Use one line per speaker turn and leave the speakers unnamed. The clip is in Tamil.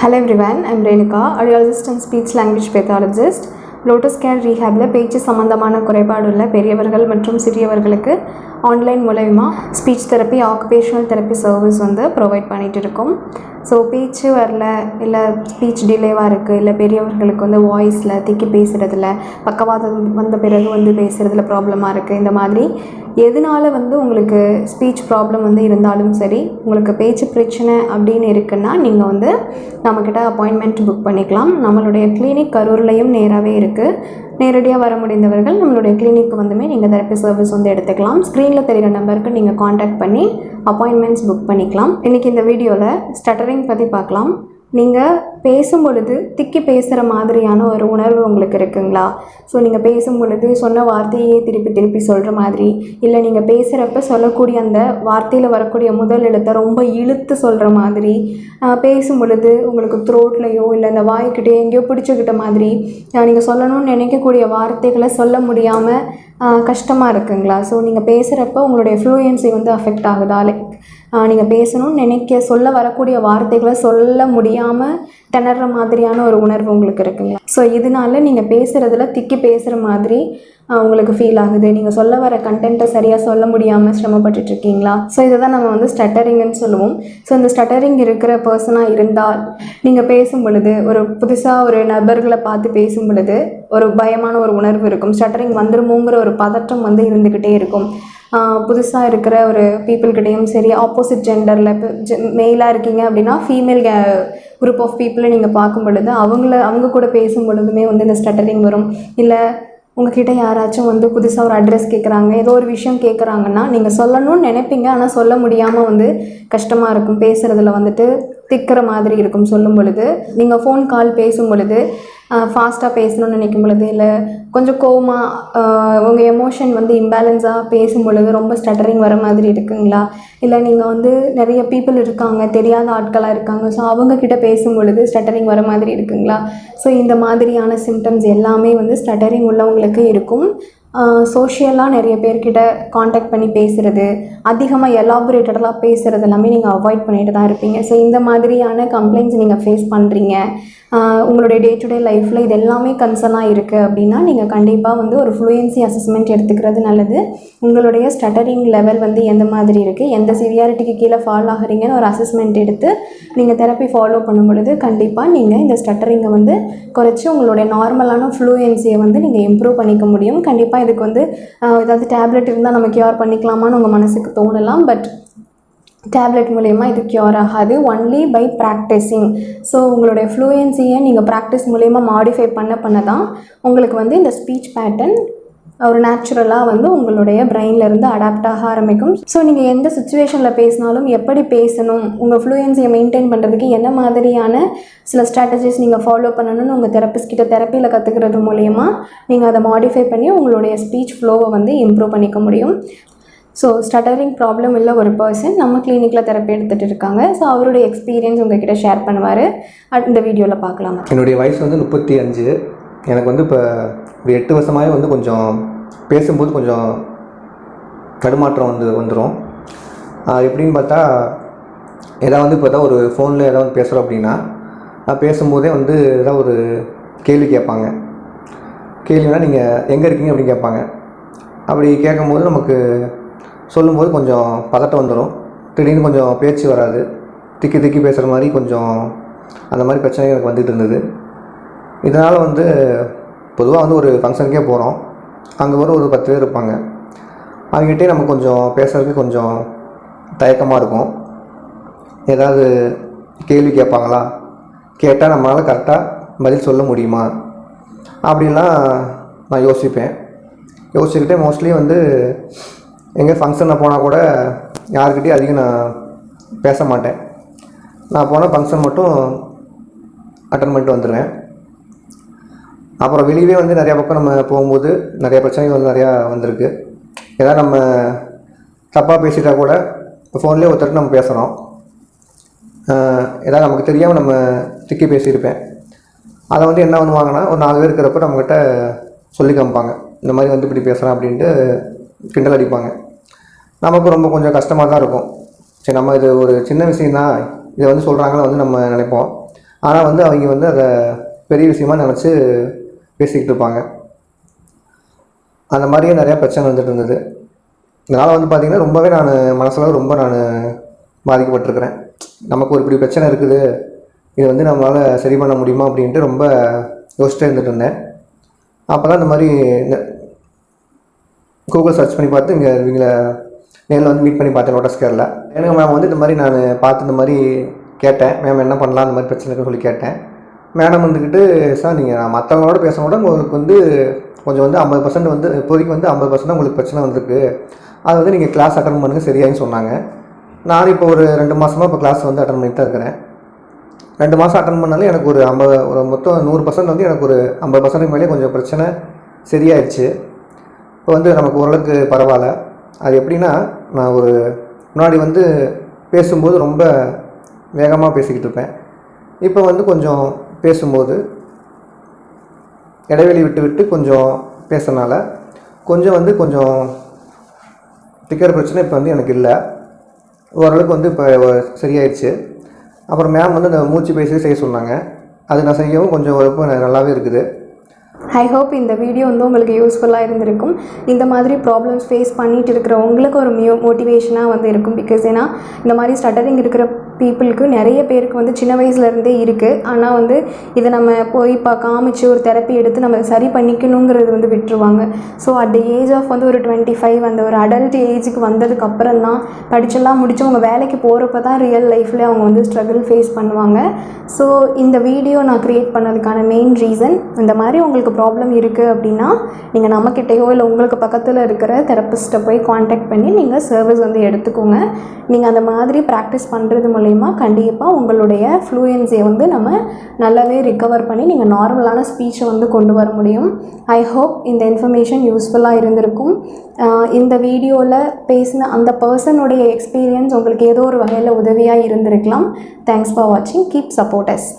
Hello everyone, I'm Renuka, audiologist and speech language pathologist. Lotus care ரீஹேபில் பேச்சு சம்மந்தமான குறைபாடுள்ள பெரியவர்கள் மற்றும் சிறியவர்களுக்கு ஆன்லைன் மூலயமா speech therapy occupational therapy service வந்து ப்ரொவைட் பண்ணிகிட்டு இருக்கோம். ஸோ பேச்சு வரல, இல்லை ஸ்பீச் டிலேவாக இருக்குது, இல்லை பெரியவர்களுக்கு வந்து வாய்ஸில் திக்கி பேசுகிறதுல, பக்கவாதம் வந்த பிறகு வந்து பேசுகிறதுல ப்ராப்ளமாக இருக்குது. இந்த மாதிரி எதனால் வந்து உங்களுக்கு ஸ்பீச் ப்ராப்ளம் வந்து இருந்தாலும் சரி, உங்களுக்கு பேச்சு பிரச்சனை அப்படின்னு இருக்குன்னா நீங்கள் வந்து நம்மக்கிட்ட அப்பாயின்மெண்ட் புக் பண்ணிக்கலாம். நம்மளுடைய கிளினிக் கரூர்லேயும் நேராகவே இருக்குது. நேரடியாக வர முடிந்தவர்கள் நம்மளுடைய கிளினிக்கு வந்துமே நீங்கள் தெரப்பி சர்வீஸ் வந்து எடுத்துக்கலாம். ஸ்க்ரீனில் தெரிகிற நம்பருக்கு நீங்கள் காண்டாக்ட் பண்ணி அப்பாயின்மெண்ட்ஸ் புக் பண்ணிக்கலாம். இன்றைக்கி இந்த வீடியோவில் ஸ்டட்டரிங் பற்றி பார்க்கலாம். நீங்கள் பேசும் பொழுது திக்கி பேசுகிற மாதிரியான ஒரு உணர்வு உங்களுக்கு இருக்குங்களா? ஸோ நீங்கள் பேசும் பொழுது சொன்ன வார்த்தையே திருப்பி திருப்பி சொல்கிற மாதிரி, இல்லை நீங்கள் பேசுகிறப்ப சொல்லக்கூடிய அந்த வார்த்தையில் வரக்கூடிய முதல் எழுத்தை ரொம்ப இழுத்து சொல்கிற மாதிரி, பேசும் பொழுது உங்களுக்கு த்ரோட்லையோ இல்லை இந்த வாய்க்கிட்டே எங்கேயோ பிடிச்சிக்கிட்ட மாதிரி நீங்கள் சொல்லணும்னு நினைக்கக்கூடிய வார்த்தைகளை சொல்ல முடியாமல் கஷ்டமாக இருக்குங்களா? ஸோ நீங்கள் பேசுகிறப்ப உங்களுடைய ஃப்ளூயன்சி வந்து அஃபெக்ட் ஆகுதா? லைக் நீங்கள் பேசணும்னு சொல்ல வரக்கூடிய வார்த்தைகளை சொல்ல முடியாமல் திணற மாதிரியான ஒரு உணர்வு உங்களுக்கு இருக்குங்களா? ஸோ இதனால நீங்கள் பேசுகிறதுல திக்கி பேசுகிற மாதிரி உங்களுக்கு ஃபீல் ஆகுது. நீங்கள் சொல்ல வர கண்டென்ட்டை சரியாக சொல்ல முடியாமல் சிரமப்பட்டுட்ருக்கீங்களா? ஸோ இதை தான் நம்ம வந்து ஸ்டட்டரிங்குன்னு சொல்லுவோம். ஸோ இந்த ஸ்டட்டரிங் இருக்கிற பர்சனாக இருந்தால் நீங்கள் பேசும் பொழுது ஒரு புதுசாக ஒரு நபர்களை பார்த்து பேசும் பொழுது ஒரு பயமான ஒரு உணர்வு இருக்கும். ஸ்டட்டரிங் வந்துருமோங்கிற ஒரு பதட்டம் வந்து இருந்துக்கிட்டே இருக்கும். புதுசாக இருக்கிற ஒரு பீப்புள்கிட்டையும் சரி, ஆப்போசிட் ஜெண்டரில் இப்போ மெயிலாக இருக்கீங்க அப்படின்னா ஃபீமேல் குரூப் ஆஃப் பீப்புளை நீங்கள் பார்க்கும் பொழுது அவங்க கூட பேசும் பொழுதுமே வந்து இந்த ஸ்டட்டரிங் வரும். இல்லை உங்ககிட்ட யாராச்சும் வந்து புதுசாக ஒரு அட்ரஸ் கேட்குறாங்க, ஏதோ ஒரு விஷயம் கேட்குறாங்கன்னா நீங்கள் சொல்லணும்னு நினைப்பீங்க, ஆனால் சொல்ல முடியாமல் வந்து கஷ்டமாக இருக்கும். பேசுகிறதுல வந்துட்டு திக்கிற மாதிரி இருக்கும். சொல்லும் பொழுது நீங்கள் ஃபோன் கால் பேசும் பொழுது ஃபாஸ்ட்டாக பேசணும்னு நினைக்கும் பொழுது, இல்லை கொஞ்சம் கோவமாக உங்கள் எமோஷன் வந்து இம்பேலன்ஸாக பேசும் பொழுது ரொம்ப ஸ்டட்டரிங் வர மாதிரி இருக்குங்களா? இல்லை நீங்கள் வந்து நிறைய பீப்புள் இருக்காங்க, தெரியாத ஆட்களாக இருக்காங்க, ஸோ அவங்கக்கிட்ட பேசும் பொழுது ஸ்டட்டரிங் வர மாதிரி இருக்குங்களா? ஸோ இந்த மாதிரியான சிம்டம்ஸ் எல்லாமே வந்து ஸ்டட்டரிங் உள்ளவங்களுக்கு இருக்கும். சோஷியலாக நிறைய பேர்கிட்ட காண்டாக்ட் பண்ணி பேசுகிறது, அதிகமாக எலாபரேட்டடெலாம் பேசுகிறது எல்லாமே நீங்கள் அவாய்ட் பண்ணிட்டு தான் இருப்பீங்க. ஸோ இந்த மாதிரியான கம்ப்ளைண்ட்ஸ் நீங்கள் ஃபேஸ் பண்ணுறீங்க, உங்களுடைய டே டு டே லைஃப்பில் இது எல்லாமே கன்சர்னாக இருக்குது அப்படின்னா நீங்கள் கண்டிப்பாக வந்து ஒரு ஃப்ளூயன்சி அசஸ்மெண்ட் எடுத்துக்கிறது நல்லது. உங்களுடைய ஸ்டட்டரிங் லெவல் வந்து எந்த மாதிரி இருக்குது, எந்த சிவியாரிட்டிக்கு கீழே ஃபால் ஆகிறீங்கன்னு ஒரு அசஸ்மெண்ட் எடுத்து நீங்கள் தெரப்பி ஃபாலோ பண்ணும் பொழுது கண்டிப்பாக நீங்கள் இந்த ஸ்டட்டரிங்கை வந்து குறைச்சி உங்களுடைய நார்மலான ஃப்ளூயன்சியை வந்து நீங்கள் இம்ப்ரூவ் பண்ணிக்க முடியும். கண்டிப்பாக இதுக்கு வந்து ஏதாவது டேப்லெட் இருந்தால் நம்ம க்யூர் பண்ணிக்கலாமான்னு உங்கள் மனசுக்கு தோணலாம். பட் டேப்லெட் மூலயமா இது க்யூர் ஆகாது. Only by practising. ஸோ உங்களுடைய ஃப்ளூயன்சியை நீங்கள் ப்ராக்டிஸ் மூலயமா மாடிஃபை பண்ண தான் உங்களுக்கு வந்து இந்த ஸ்பீச் பேட்டர்ன் ஒரு நேச்சுரலாக வந்து உங்களுடைய பிரெயின்லேருந்து அடாப்ட் ஆக ஆரம்பிக்கும். ஸோ நீங்கள் எந்த சுச்சுவேஷனில் பேசினாலும் எப்படி பேசணும், உங்கள் ஃப்ளூயன்சியை மெயின்டைன் பண்ணுறதுக்கு என்ன மாதிரியான சில ஸ்ட்ராட்டஜிஸ் நீங்கள் ஃபாலோ பண்ணணும்னு உங்கள் தெரப்பிஸ்ட்கிட்ட தெரப்பியில் கற்றுக்கிறது மூலயமா நீங்கள் அதை மாடிஃபை பண்ணி உங்களுடைய ஸ்பீச் ஃப்ளோவை வந்து இம்ப்ரூவ் பண்ணிக்க முடியும். ஸோ ஸ்டட்டரிங் ப்ராப்ளம் இல்லை ஒரு பர்சன் நம்ம கிளினிக்கில் தெரப்பி எடுத்துகிட்டு இருக்காங்க. ஸோ அவருடைய எக்ஸ்பீரியன்ஸ் உங்ககிட்ட ஷேர் பண்ணுவார். இந்த வீடியோவில் பார்க்கலாம்.
என்னுடைய வயசு வந்து 35. எனக்கு வந்து இப்போ 8 வருஷமாகவே வந்து கொஞ்சம் பேசும்போது கொஞ்சம் தடுமாற்றம் வந்துடும். எப்படின்னு பார்த்தா, ஏதாவது இப்போ ஒரு ஃபோனில் ஏதாவது பேசுகிறோம் அப்படின்னா பேசும்போதே வந்து ஏதாவது ஒரு கேள்வி கேட்பாங்க. கேள்வினா நீங்கள் எங்கே இருக்கீங்க அப்படின்னு கேட்பாங்க. அப்படி கேட்கும்போது நமக்கு சொல்லும்போது கொஞ்சம் பதட்டம் வந்துடும். திடீர்னு கொஞ்சம் பேச்சு வராது, திக்கி பேசுகிற மாதிரி கொஞ்சம் அந்த மாதிரி பிரச்சனை எனக்கு வந்துட்டு இருந்தது. இதனால் வந்து பொதுவாக வந்து ஒரு ஃபங்க்ஷனுக்கே போகிறோம், அங்கே ஒரு 10 பேர் இருப்பாங்க. அவங்ககிட்டே நம்ம கொஞ்சம் பேசுகிறதுக்கு கொஞ்சம் தயக்கமாக இருக்கும். ஏதாவது கேள்வி கேட்பாங்களா, கேட்டால் நம்மளால் கரெக்டாக பதில் சொல்ல முடியுமா அப்படின்லாம் நான் யோசிச்சுக்கிட்டே மோஸ்ட்லி வந்து எங்கே ஃபங்க்ஷனில் போனால் கூட யாருக்கிட்டையும் அதிகம் நான் பேச மாட்டேன். நான் போனால் ஃபங்க்ஷன் மட்டும் அட்டன் பண்ணிட்டு வந்துடுவேன். அப்புறம் வெளியே வந்து நிறையா பக்கம் நம்ம போகும்போது நிறைய பிரச்சனைகள் வந்து நிறையா வந்திருக்கு. ஏதாவது நம்ம தப்பாக பேசிட்டா கூட இப்போ ஃபோன்லேயே ஒருத்தருக்கு நம்ம பேசுகிறோம், ஏதாவது நமக்கு தெரியாமல் நம்ம திக்கி பேசியிருப்பேன். அதை வந்து என்ன பண்ணுவாங்கன்னா, ஒரு 4 பேர் இருக்கிறப்ப நம்மக்கிட்ட சொல்லி காமிப்பாங்க, இந்த மாதிரி வந்து இப்படி பேசுகிறேன் அப்படின்ட்டு கிண்டல் அடிப்பாங்க. நமக்கு ரொம்ப கொஞ்சம் கஷ்டமாக தான் இருக்கும். சரி, நம்ம இது ஒரு சின்ன விஷயந்தான், இதை வந்து சொல்கிறாங்கன்னு வந்து நம்ம நினைப்போம். ஆனால் வந்து அவங்க வந்து அதை பெரிய விஷயமா நினச்சி பேசிக்கிட்டு இருப்பாங்க. அந்த மாதிரியே நிறையா பிரச்சனை வந்துட்டு இருந்தது. இதனால் வந்து பார்த்திங்கன்னா ரொம்பவே நான் மனசில் ரொம்ப பாதிக்கப்பட்டிருக்கிறேன். நமக்கு ஒரு இப்படி பிரச்சனை இருக்குது, இது வந்து நம்மளால் சரி பண்ண முடியுமா அப்படின்ட்டு ரொம்ப யோசிச்சுட்டே இருந்துட்டு இருந்தேன். அப்போ தான் இந்த மாதிரி இந்த கூகுள் சர்ச் பண்ணி பார்த்து இவங்களை நேரில் வந்து மீட் பண்ணி பார்த்தேன் லோட்டஸ் கேரில். எனக்கு மேம் வந்து இந்த மாதிரி நான் பார்த்து இந்த மாதிரி கேட்டேன், மேம் என்ன பண்ணலாம் இந்த மாதிரி பிரச்சனை இருக்குன்னு சொல்லி கேட்டேன். மேடம் வந்துக்கிட்டு, சார் நீங்கள் மற்றவங்களோட பேசுகிறோட உங்களுக்கு வந்து கொஞ்சம் வந்து 50% வந்து இப்போதைக்கு வந்து 50% உங்களுக்கு பிரச்சனை வந்திருக்கு, அது வந்து நீங்கள் கிளாஸ் அட்டன் பண்ணுங்கள் சரியாயின்னு சொன்னாங்க. நான் இப்போ ஒரு 2 மாதமாக இப்போ கிளாஸ் வந்து அட்டன் பண்ணிட்டு தான் இருக்கிறேன். 2 மாதம் அட்டன் பண்ணாலும் எனக்கு ஒரு மொத்தம் 100% வந்து எனக்கு ஒரு 50% மேலே கொஞ்சம் பிரச்சனை சரியாயிடுச்சு. இப்போ வந்து நமக்கு ஓரளவுக்கு பரவாயில்ல. அது எப்படின்னா, நான் முன்னாடி வந்து பேசும்போது ரொம்ப வேகமாக பேசிக்கிட்டு இருப்பேன். இப்போ வந்து கொஞ்சம் பேசும்போது இடைவெளி விட்டு விட்டு கொஞ்சம் பேசுறதுனால கொஞ்சம் திக்கர் பிரச்சனை இப்போ வந்து எனக்கு இல்லை, ஓரளவுக்கு வந்து இப்போ சரியாயிடுச்சு. அப்புறம் மேம் வந்து அந்த மூச்சு பேசி செய்ய சொன்னாங்க, அது நான் செய்யவும் கொஞ்சம் இப்போ நல்லாவே இருக்குது.
ஐ ஹோப் இந்த வீடியோ வந்து உங்களுக்கு யூஸ்ஃபுல்லாக இருந்திருக்கும். இந்த மாதிரி ப்ராப்ளம்ஸ் ஃபேஸ் பண்ணிட்டு இருக்கிற உங்களுக்கு ஒரு மோட்டிவேஷனாக வந்து இருக்கும். பிகாஸ் ஏன்னா இந்த மாதிரி ஸ்டட்டரிங் இருக்கிற பீப்புளுக்கு நிறைய பேருக்கு வந்து சின்ன வயசுலேருந்தே இருக்குது. ஆனால் வந்து இதை நம்ம போய் காமிச்சு ஒரு தெரப்பி எடுத்து நம்ம சரி பண்ணிக்கணுங்கிறது வந்து விட்டுருவாங்க. So at the age of வந்து ஒரு 25 அந்த ஒரு அடல்ட் ஏஜுக்கு வந்ததுக்கப்புறம் தான் படிச்செல்லாம் முடிச்சு அவங்க வேலைக்கு போகிறப்ப தான் ரியல் லைஃப்லேயே அவங்க வந்து ஸ்ட்ரகிள் ஃபேஸ் பண்ணுவாங்க. ஸோ இந்த வீடியோ நான் க்ரியேட் பண்ணதுக்கான மெயின் ரீசன், இந்த மாதிரி உங்களுக்கு ப்ராப்ளம் இருக்குது அப்படின்னா நீங்கள் நம்மக்கிட்டேயோ இல்லை உங்களுக்கு பக்கத்தில் இருக்கிற தெரப்பிஸ்ட்டை போய் காண்டாக்ட் பண்ணி நீங்கள் சர்வீஸ் வந்து எடுத்துக்கோங்க. நீங்கள் அந்த மாதிரி ப்ராக்டிஸ் பண்ணுறது மூலயமா கண்டிப்பாக உங்களுடைய ஃப்ளூயன்சியை வந்து நம்ம நல்லாவே ரிகவர் பண்ணி நீங்கள் நார்மலான ஸ்பீச்சை வந்து கொண்டு வர முடியும். ஐ ஹோப் இந்த இன்ஃபர்மேஷன் யூஸ்ஃபுல்லாக இருந்திருக்கும். இந்த வீடியோவில் பேசின அந்த பர்சனுடைய எக்ஸ்பீரியன்ஸ் உங்களுக்கு ஏதோ ஒரு வகையில் உதவியாக இருந்திருக்கலாம். தேங்க்ஸ் ஃபார் வாட்சிங். Keep support us.